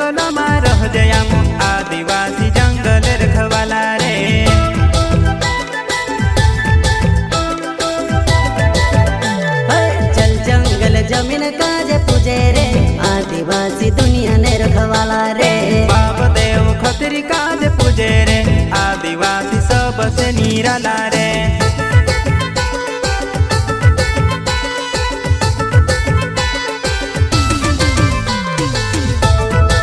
जंगल में रह जयामो आदिवासी जंगल रखवाला रे। चल जंगल जमीन काजे पूजे रे आदिवासी दुनिया ने रखवाला रे। बाप देव खतरी काजे पूजे रे आदिवासी सबसे निराला रे।